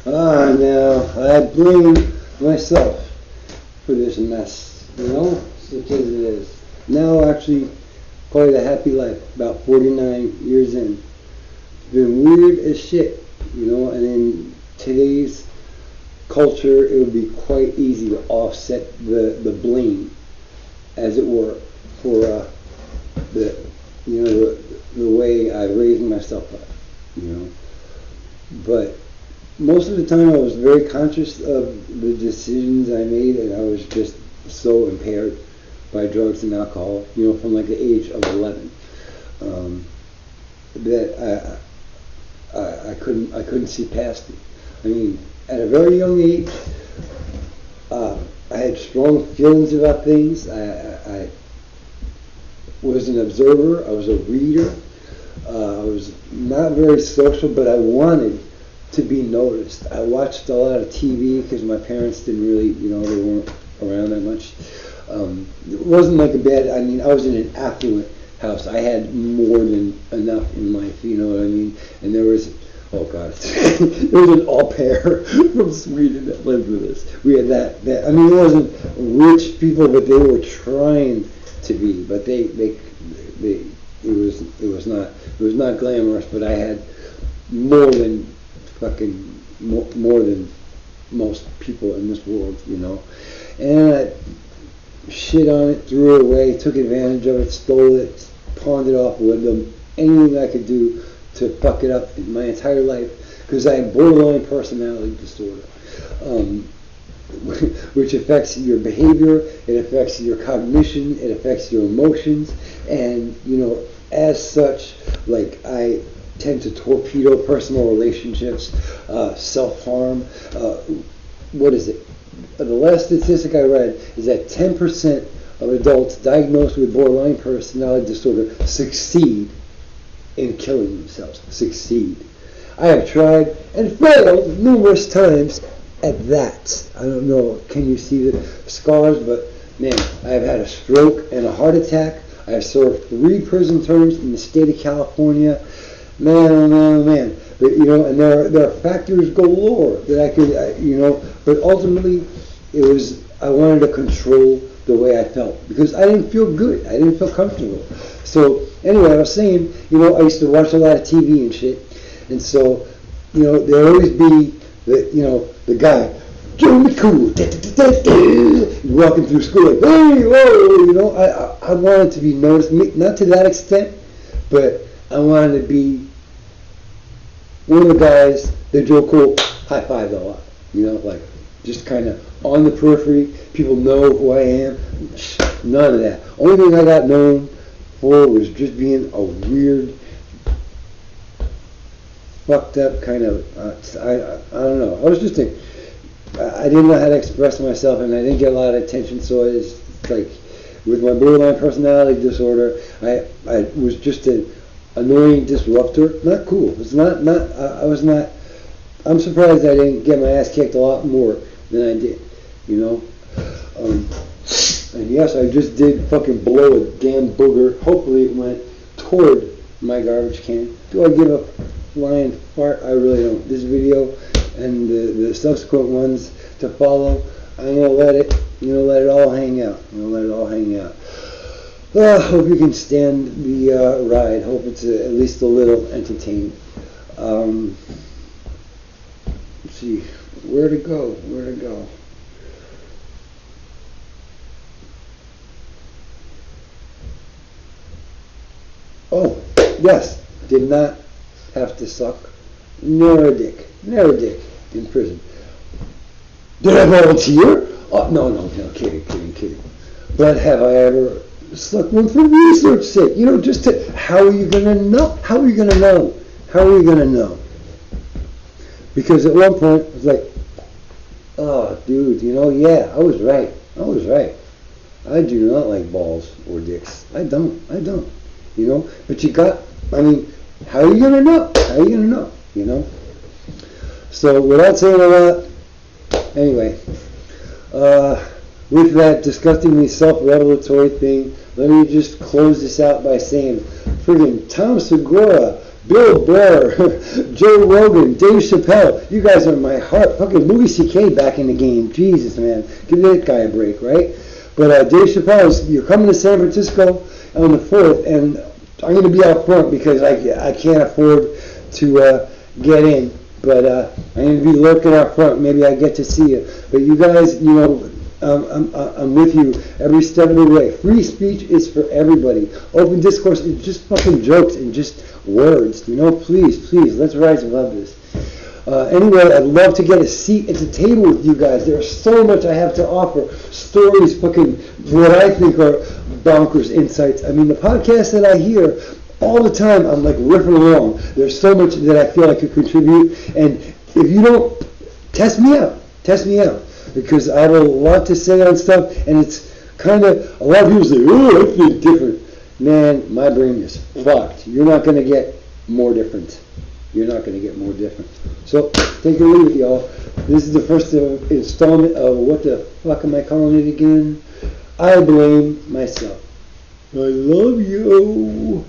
Now I blame myself for this mess, such as it is. Now actually, quite a happy life, about 49 years in. It's been weird as shit, and in today's culture, it would be quite easy to offset the blame, as it were, for the way I raised myself up, But most of the time, I was very conscious of the decisions I made, and I was just so impaired by drugs and alcohol, from like the age of 11, that I couldn't see past it. I mean, at a very young age, I had strong feelings about things. I was an observer. I was a reader. I was not very social, but I wanted to be noticed. I watched a lot of TV because my parents didn't really, they weren't around that much. It wasn't like a bad, I was in an affluent house. I had more than enough in life, you know what I mean? And there was, oh God, there was an au pair from Sweden that lived with us. We had that, it wasn't rich people, but they were trying to be, but it was not glamorous, but I had more than more than most people in this world, and I shit on it, threw it away, took advantage of it, stole it, pawned it off with them, anything I could do to fuck it up in my entire life, because I have borderline personality disorder, which affects your behavior, it affects your cognition, it affects your emotions, and as such, like, I tend to torpedo personal relationships, self-harm. What is it? The last statistic I read is that 10% of adults diagnosed with borderline personality disorder succeed in killing themselves. Succeed. I have tried and failed numerous times at that. I don't know, can you see the scars? But man, I have had a stroke and a heart attack. I have served 3 prison terms in the state of California. Man, oh man, oh man. But, and there are factors galore that I could, but ultimately I wanted to control the way I felt because I didn't feel good. I didn't feel comfortable. So anyway, I was saying, I used to watch a lot of TV and shit. And so, there'd always be the guy, Joey Cool, walking through school like, hey, whoa, I wanted to be noticed, not to that extent, but I wanted to be one of the guys that Joe Cool high-fived a lot, like just kind of on the periphery. People know who I am. None of that. Only thing I got known for was just being a weird, fucked up kind of, I don't know. I was just I didn't know how to express myself, and I didn't get a lot of attention, so it's like, with my borderline personality disorder, I was just an annoying disruptor. Not cool. It's not, I was not, I'm surprised I didn't get my ass kicked a lot more than I did, and yes, I just did fucking blow a damn booger. Hopefully it went toward my garbage can. Do I give a flying fart? I really don't. This video and the subsequent ones to follow, I'm gonna let it all hang out. I hope you can stand the ride. Hope it's at least a little entertaining. Let's see, where to go? Oh, yes, did not have to suck. Never a dick in prison. Did I volunteer? Oh, no, kidding. But have I ever sucked one for research sake? Just to, how are you gonna know? Because at one point, I was like, oh, dude, yeah, I was right. I do not like balls or dicks. I don't. But how are you gonna know? So without saying a lot, anyway, with that disgustingly self-revelatory thing, let me just close this out by saying, friggin' Tom Segura Bill Burr, Joe Rogan, Dave Chappelle. You guys are my heart. Fucking Louis C.K. back in the game. Jesus, man. Give that guy a break, right? But Dave Chappelle, you're coming to San Francisco on the 4th, and I'm going to be out front because I can't afford to get in. But I'm going to be lurking out front. Maybe I get to see you. But you guys, you know, I'm with you every step of the way. Free speech is for everybody. Open discourse is just fucking jokes and just words. You know, please, let's rise above this. Anyway, I'd love to get a seat at the table with you guys. There's so much I have to offer. Stories, fucking what I think are bonkers insights. I mean, the podcasts that I hear all the time, I'm like riffing along. There's so much that I feel I could contribute. And if you don't, test me out. Because I have a lot to say on stuff, and it's kind of, a lot of people say, oh, I think different. Man, my brain is fucked. You're not going to get more different. So, take it away with y'all. This is the first installment of what the fuck am I calling it again? I blame myself. I love you.